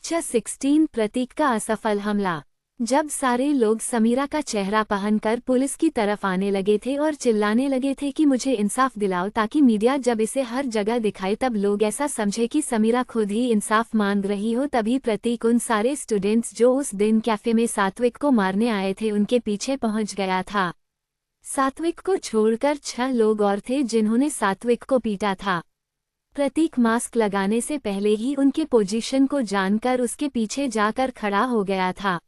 16 प्रतीक का असफल हमला। जब सारे लोग समीरा का चेहरा पहनकर पुलिस की तरफ आने लगे थे और चिल्लाने लगे थे कि मुझे इंसाफ दिलाओ, ताकि मीडिया जब इसे हर जगह दिखाए तब लोग ऐसा समझे कि समीरा खुद ही इंसाफ मांग रही हो, तभी प्रतीक उन सारे स्टूडेंट्स जो उस दिन कैफे में सात्विक को मारने आए थे उनके पीछे पहुंच गया था। सात्विक को छोड़कर 6 लोग और थे जिन्होंने सात्विक को पीटा था। प्रतीक मास्क लगाने से पहले ही उनके पोजीशन को जानकर उसके पीछे जाकर खड़ा हो गया था।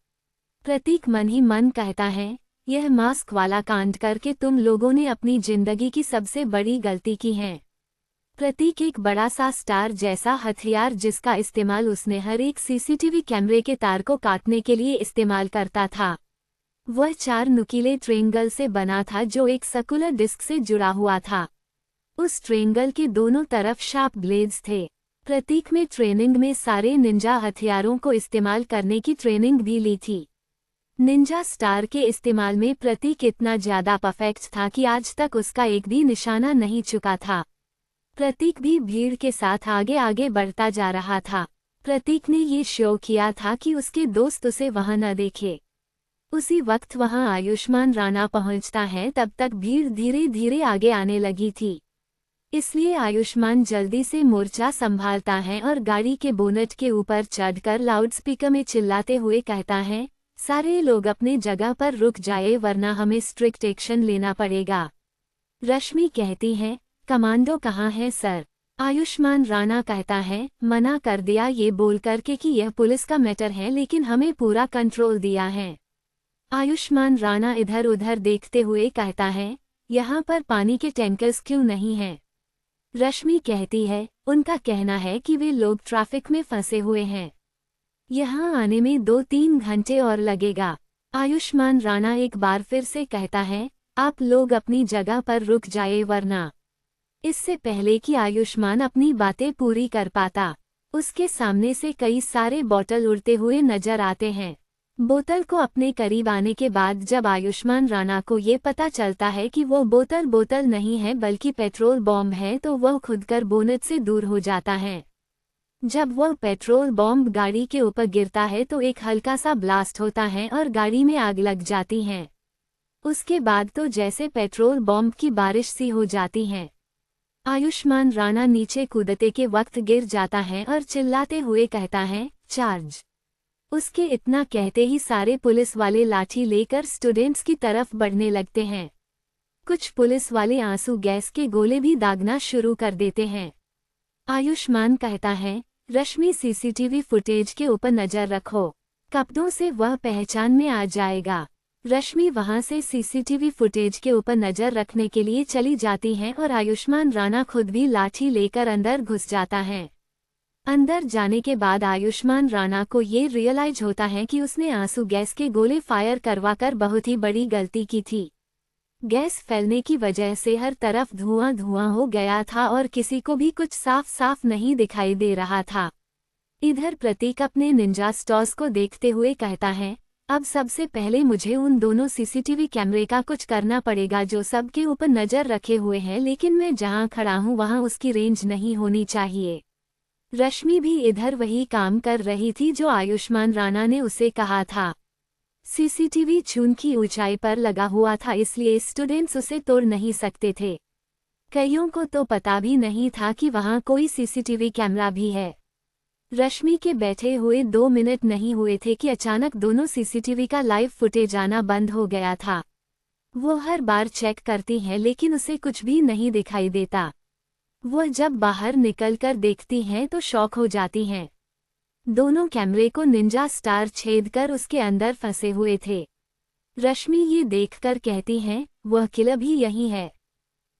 प्रतीक मन ही मन कहता है, यह मास्क वाला कांड करके तुम लोगों ने अपनी जिंदगी की सबसे बड़ी गलती की है। प्रतीक एक बड़ा सा स्टार जैसा हथियार जिसका इस्तेमाल उसने हर एक सीसीटीवी कैमरे के तार को काटने के लिए इस्तेमाल करता था। वह 4 नुकीले ट्रेंगल से बना था जो एक सर्कुलर डिस्क से जुड़ा हुआ था। उस ट्रेंगल के दोनों तरफ शार्प ब्लेड्स थे। प्रतीक में ट्रेनिंग में सारे निंजा हथियारों को इस्तेमाल करने की ट्रेनिंग भी ली थी। निंजा स्टार के इस्तेमाल में प्रतीक इतना ज्यादा परफेक्ट था कि आज तक उसका एक भी निशाना नहीं चुका था। प्रतीक भी भीड़ के साथ आगे आगे बढ़ता जा रहा था। प्रतीक ने ये शो किया था कि उसके दोस्त उसे वहां न देखे। उसी वक्त वहां आयुष्मान राणा पहुंचता है, तब तक भीड़ धीरे धीरे आगे आने लगी थी। इसलिए आयुष्मान जल्दी से मोर्चा संभालता है और गाड़ी के बोनट के ऊपर चढ़कर लाउडस्पीकर में चिल्लाते हुए कहता है, सारे लोग अपने जगह पर रुक जाए वरना हमें स्ट्रिक्ट एक्शन लेना पड़ेगा। रश्मि कहती है, कमांडो कहाँ है सर? आयुष्मान राणा कहता है, मना कर दिया ये बोल करके कि यह पुलिस का मैटर है, लेकिन हमें पूरा कंट्रोल दिया है। आयुष्मान राणा इधर उधर देखते हुए कहता है, यहाँ पर पानी के टैंकर्स क्यों नहीं हैं? रश्मि कहती है, उनका कहना है कि वे लोग ट्रैफिक में फंसे हुए हैं, यहाँ आने में 2-3 घंटे और लगेगा। आयुष्मान राणा एक बार फिर से कहता है, आप लोग अपनी जगह पर रुक जाए वरना। इससे पहले कि आयुष्मान अपनी बातें पूरी कर पाता, उसके सामने से कई सारे बोतल उड़ते हुए नजर आते हैं। बोतल को अपने करीब आने के बाद जब आयुष्मान राणा को ये पता चलता है कि वो बोतल नहीं है बल्कि पेट्रोल बॉम्ब है, तो वह खुदकर बोनट से दूर हो जाता है। जब वह पेट्रोल बॉम्ब गाड़ी के ऊपर गिरता है तो एक हल्का सा ब्लास्ट होता है और गाड़ी में आग लग जाती है। उसके बाद तो जैसे पेट्रोल बॉम्ब की बारिश सी हो जाती है। आयुष्मान राणा नीचे कूदते के वक्त गिर जाता है और चिल्लाते हुए कहता है, चार्ज। उसके इतना कहते ही सारे पुलिस वाले लाठी लेकर स्टूडेंट्स की तरफ बढ़ने लगते हैं। कुछ पुलिस वाले आंसू गैस के गोले भी दागना शुरू कर देते हैं। आयुष्मान कहता है, रश्मि सीसीटीवी फुटेज के ऊपर नजर रखो, कपड़ों से वह पहचान में आ जाएगा। रश्मि वहां से सीसीटीवी फुटेज के ऊपर नजर रखने के लिए चली जाती है और आयुष्मान राणा खुद भी लाठी लेकर अंदर घुस जाता है। अंदर जाने के बाद आयुष्मान राणा को ये रियलाइज होता है कि उसने आंसू गैस के गोले फायर करवाकर बहुत ही बड़ी गलती की थी। गैस फैलने की वजह से हर तरफ धुआं धुआं हो गया था और किसी को भी कुछ साफ साफ नहीं दिखाई दे रहा था। इधर प्रतीक अपने निंजा स्टॉर्स को देखते हुए कहता है, अब सबसे पहले मुझे उन दोनों सीसीटीवी कैमरे का कुछ करना पड़ेगा जो सबके ऊपर नजर रखे हुए हैं, लेकिन मैं जहां खड़ा हूं वहां उसकी रेंज नहीं होनी चाहिए। रश्मि भी इधर वही काम कर रही थी जो आयुष्मान राणा ने उसे कहा था। सीसीटीवी चून की ऊंचाई पर लगा हुआ था, इसलिए स्टूडेंट्स उसे तोड़ नहीं सकते थे। कईयों को तो पता भी नहीं था कि वहां कोई सीसीटीवी कैमरा भी है। रश्मि के बैठे हुए 2 मिनट नहीं हुए थे कि अचानक दोनों सीसीटीवी का लाइव फुटेज आना बंद हो गया था। वो हर बार चेक करती हैं लेकिन उसे कुछ भी नहीं दिखाई देता। वह जब बाहर निकलकर देखती हैं तो शॉक हो जाती हैं। दोनों कैमरे को निंजा स्टार छेदकर उसके अंदर फंसे हुए थे। रश्मि ये देखकर कहती हैं, वह किलर भी यही है।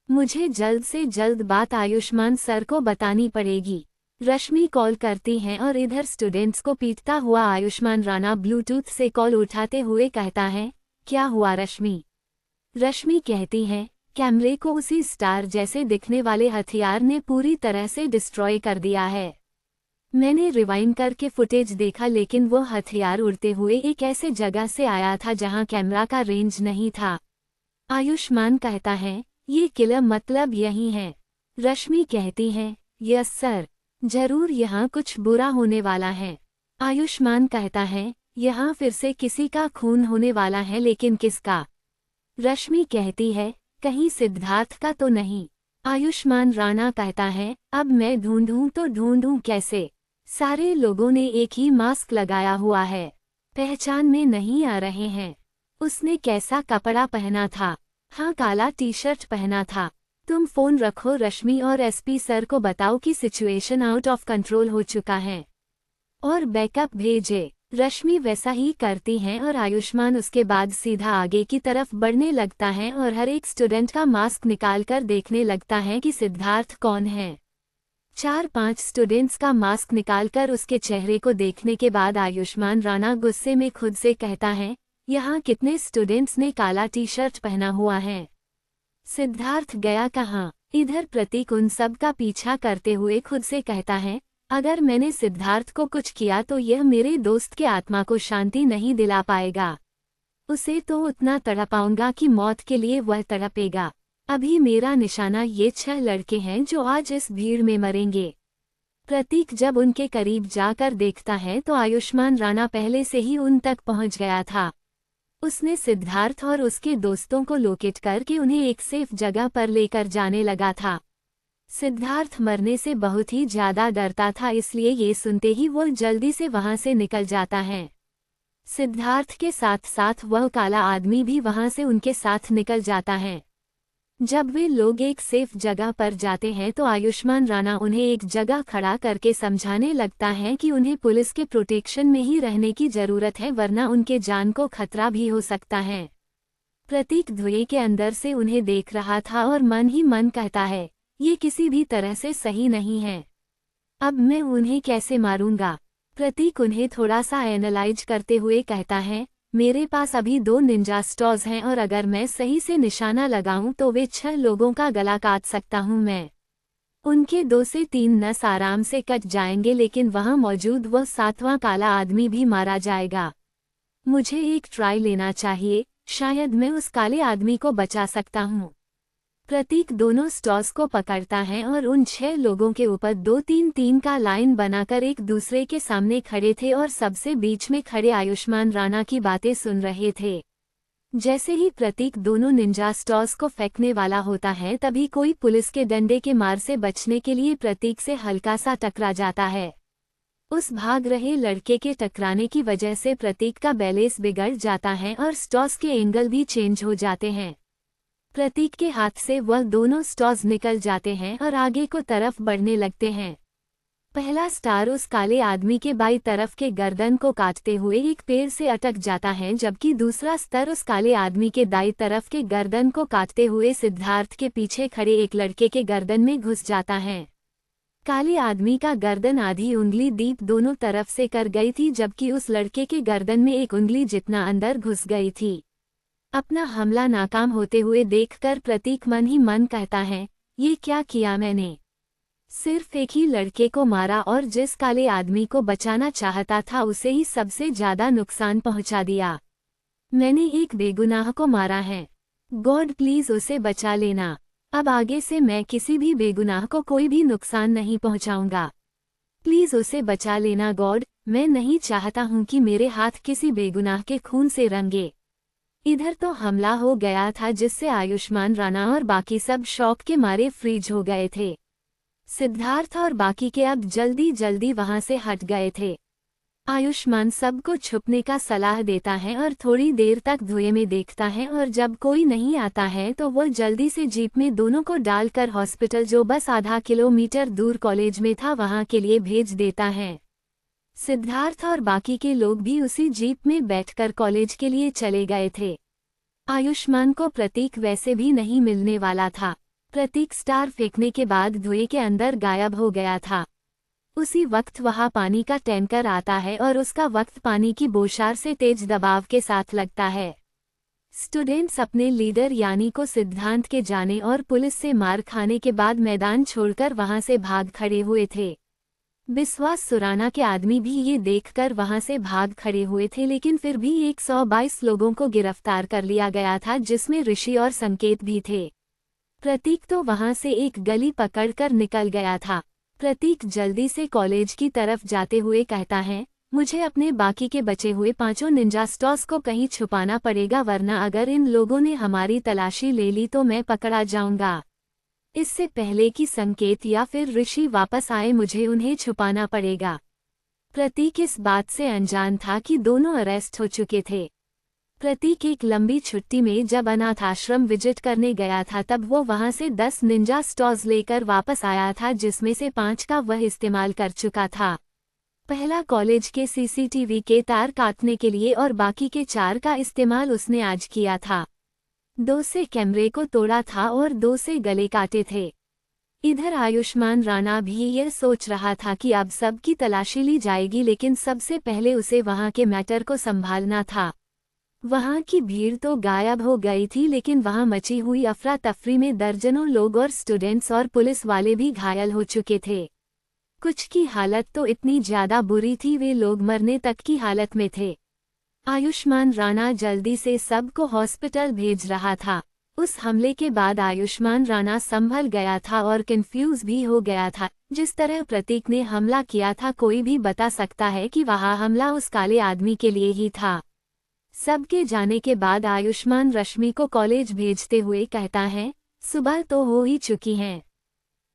मुझे जल्द से जल्द बात आयुष्मान सर को बतानी पड़ेगी। रश्मि कॉल करती हैं और इधर स्टूडेंट्स को पीटता हुआ आयुष्मान राणा ब्लूटूथ से कॉल उठाते हुए कहता है, क्या हुआ रश्मि? रश्मि कहती है, कैमरे को उसी स्टार जैसे दिखने वाले हथियार ने पूरी तरह से डिस्ट्रॉय कर दिया है। मैंने रिवाइंड करके फुटेज देखा लेकिन वो हथियार उड़ते हुए एक ऐसे जगह से आया था जहां कैमरा का रेंज नहीं था। आयुष्मान कहता है, ये किलर मतलब यही है। रश्मि कहती है, यस सर, जरूर यहाँ कुछ बुरा होने वाला है। आयुष्मान कहता है, यहाँ फिर से किसी का खून होने वाला है, लेकिन किसका? रश्मि कहती है, कहीं सिद्धार्थ का तो नहीं। आयुष्मान राणा कहता है, अब मैं ढूंढूं तो ढूंढूं कैसे? सारे लोगों ने एक ही मास्क लगाया हुआ है, पहचान में नहीं आ रहे हैं। उसने कैसा कपड़ा पहना था? हाँ, काला टी शर्ट पहना था। तुम फोन रखो रश्मि और एसपी सर को बताओ कि सिचुएशन आउट ऑफ कंट्रोल हो चुका है और बैकअप भेजे। रश्मि वैसा ही करती हैं और आयुष्मान उसके बाद सीधा आगे की तरफ बढ़ने लगता है और हर एक स्टूडेंट का मास्क निकालकर देखने लगता है कि सिद्धार्थ कौन है। 4-5 स्टूडेंट्स का मास्क निकालकर उसके चेहरे को देखने के बाद आयुष्मान राणा गुस्से में खुद से कहता है, यहाँ कितने स्टूडेंट्स ने काला टी शर्ट पहना हुआ है? सिद्धार्थ गया कहाँ? इधर प्रतीक उन सब का पीछा करते हुए खुद से कहता है, अगर मैंने सिद्धार्थ को कुछ किया तो यह मेरे दोस्त के आत्मा को शांति नहीं दिला पाएगा। उसे तो उतना तड़पाऊंगा कि मौत के लिए वह तड़पेगा। अभी मेरा निशाना ये 6 लड़के हैं जो आज इस भीड़ में मरेंगे। प्रतीक जब उनके करीब जाकर देखता है तो आयुष्मान राणा पहले से ही उन तक पहुंच गया था। उसने सिद्धार्थ और उसके दोस्तों को लोकेट करके उन्हें एक सेफ जगह पर लेकर जाने लगा था। सिद्धार्थ मरने से बहुत ही ज्यादा डरता था, इसलिए ये सुनते ही वो जल्दी से वहां से निकल जाता है। सिद्धार्थ के साथ साथ वह काला आदमी भी वहां से उनके साथ निकल जाता है। जब वे लोग एक सेफ जगह पर जाते हैं तो आयुष्मान राणा उन्हें एक जगह खड़ा करके समझाने लगता है कि उन्हें पुलिस के प्रोटेक्शन में ही रहने की जरूरत है, वरना उनके जान को खतरा भी हो सकता है। प्रतीक धुएं के अंदर से उन्हें देख रहा था और मन ही मन कहता है, ये किसी भी तरह से सही नहीं है। अब मैं उन्हें कैसे मारूंगा? प्रतीक उन्हें थोड़ा सा एनालाइज करते हुए कहता है, मेरे पास अभी 2 निंजा स्टॉर्स हैं और अगर मैं सही से निशाना लगाऊं तो वे 6 लोगों का गला काट सकता हूं मैं। उनके 2 से 3 नस आराम से कट जाएंगे, लेकिन वहां मौजूद वह 7वां काला आदमी भी मारा जाएगा। मुझे एक ट्राई लेना चाहिए, शायद मैं उस काले आदमी को बचा सकता हूं। प्रतीक दोनों स्टॉर्स को पकड़ता है और उन 6 लोगों के ऊपर 2-3-3 का लाइन बनाकर एक दूसरे के सामने खड़े थे और सबसे बीच में खड़े आयुष्मान राणा की बातें सुन रहे थे। जैसे ही प्रतीक दोनों निंजा स्टॉर्स को फेंकने वाला होता है तभी कोई पुलिस के डंडे के मार से बचने के लिए प्रतीक से हल्का सा टकरा जाता है। उस भाग रहे लड़के के टकराने की वजह से प्रतीक का बैलेंस बिगड़ जाता है और स्टॉर्स के एंगल भी चेंज हो जाते हैं। प्रतीक के हाथ से वह दोनों स्टॉर्स निकल जाते हैं और आगे को तरफ बढ़ने लगते हैं। पहला स्टार उस काले आदमी के बाईं तरफ के गर्दन को काटते हुए एक पेड़ से अटक जाता है, जबकि दूसरा स्तर उस काले आदमी के दाईं तरफ के गर्दन को काटते हुए सिद्धार्थ के पीछे खड़े एक लड़के के गर्दन में घुस जाता है। काले आदमी का गर्दन आधी उंगली डीप दोनों तरफ से कर गई थी, जबकि उस लड़के के गर्दन में 1 उंगली जितना अंदर घुस गई थी। अपना हमला नाकाम होते हुए देखकर प्रतीक मन ही मन कहता है, ये क्या किया मैंने? सिर्फ एक ही लड़के को मारा और जिस काले आदमी को बचाना चाहता था उसे ही सबसे ज्यादा नुकसान पहुंचा दिया। मैंने एक बेगुनाह को मारा है। गॉड प्लीज उसे बचा लेना। अब आगे से मैं किसी भी बेगुनाह को कोई भी नुकसान नहीं पहुंचाऊंगा। प्लीज उसे बचा लेना गॉड, मैं नहीं चाहता हूं कि मेरे हाथ किसी बेगुनाह के खून से रंगे। इधर तो हमला हो गया था जिससे आयुष्मान राणा और बाकी सब शॉक के मारे फ्रीज हो गए थे। सिद्धार्थ और बाकी के अब जल्दी जल्दी वहां से हट गए थे। आयुष्मान सबको छुपने का सलाह देता है और थोड़ी देर तक धुएं में देखता है और जब कोई नहीं आता है तो वो जल्दी से जीप में दोनों को डालकर हॉस्पिटल, जो बस आधा किलोमीटर दूर कॉलेज में था, वहां के लिए भेज देता है। सिद्धार्थ और बाकी के लोग भी उसी जीप में बैठकर कॉलेज के लिए चले गए थे। आयुष्मान को प्रतीक वैसे भी नहीं मिलने वाला था। प्रतीक स्टार फेंकने के बाद धुएं के अंदर गायब हो गया था। उसी वक्त वहां पानी का टैंकर आता है और उसका वक्त पानी की बौछार से तेज दबाव के साथ लगता है। स्टूडेंट्स अपने लीडर यानी को सिद्धांत के जाने और पुलिस से मार खाने के बाद मैदान छोड़कर वहां से भाग खड़े हुए थे। विश्वास सुराना के आदमी भी ये देखकर वहां से भाग खड़े हुए थे, लेकिन फिर भी 122 लोगों को गिरफ्तार कर लिया गया था, जिसमें ऋषि और संकेत भी थे। प्रतीक तो वहां से एक गली पकड़कर निकल गया था। प्रतीक जल्दी से कॉलेज की तरफ जाते हुए कहता है, मुझे अपने बाकी के बचे हुए 5 निंजा स्टॉर्स को कहीं छुपाना पड़ेगा, वरना अगर इन लोगों ने हमारी तलाशी ले ली तो मैं पकड़ा जाऊंगा। इससे पहले कि संकेत या फिर ऋषि वापस आए मुझे उन्हें छुपाना पड़ेगा। प्रतीक इस बात से अनजान था कि दोनों अरेस्ट हो चुके थे। प्रतीक एक लंबी छुट्टी में जब अनाथ आश्रम विजिट करने गया था तब वो वहां से 10 निंजा स्टॉर्स लेकर वापस आया था, जिसमें से 5 का वह इस्तेमाल कर चुका था। पहला कॉलेज के सीसीटीवी के तार काटने के लिए और बाकी के 4 का इस्तेमाल उसने आज किया था। 2 से कैमरे को तोड़ा था और 2 से गले काटे थे। इधर आयुष्मान राणा भी यह सोच रहा था कि अब सबकी तलाशी ली जाएगी, लेकिन सबसे पहले उसे वहां के मैटर को संभालना था। वहां की भीड़ तो गायब हो गई थी, लेकिन वहां मची हुई अफरा तफरी में दर्जनों लोग और स्टूडेंट्स और पुलिस वाले भी घायल हो चुके थे। कुछ की हालत तो इतनी ज्यादा बुरी थी वे लोग मरने तक की हालत में थे। आयुष्मान राणा जल्दी से सबको हॉस्पिटल भेज रहा था। उस हमले के बाद आयुष्मान राणा संभल गया था और कंफ्यूज भी हो गया था। जिस तरह प्रतीक ने हमला किया था कोई भी बता सकता है कि वह हमला उस काले आदमी के लिए ही था। सबके जाने के बाद आयुष्मान रश्मि को कॉलेज भेजते हुए कहता है, सुबह तो हो ही चुकी है,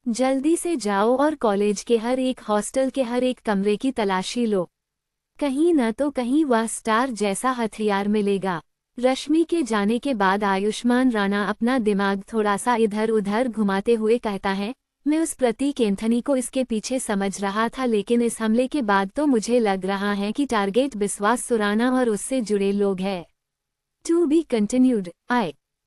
जल्दी से जाओ और कॉलेज के हर एक हॉस्टल के हर एक कमरे की तलाशी लो, कहीं न तो कहीं वह स्टार जैसा हथियार मिलेगा। रश्मि के जाने के बाद आयुष्मान राणा अपना दिमाग थोड़ा सा इधर उधर घुमाते हुए कहता है, मैं उस प्रतीक एंथनी को इसके पीछे समझ रहा था, लेकिन इस हमले के बाद तो मुझे लग रहा है कि टारगेट विश्वास सुराना और उससे जुड़े लोग हैं। To be continued.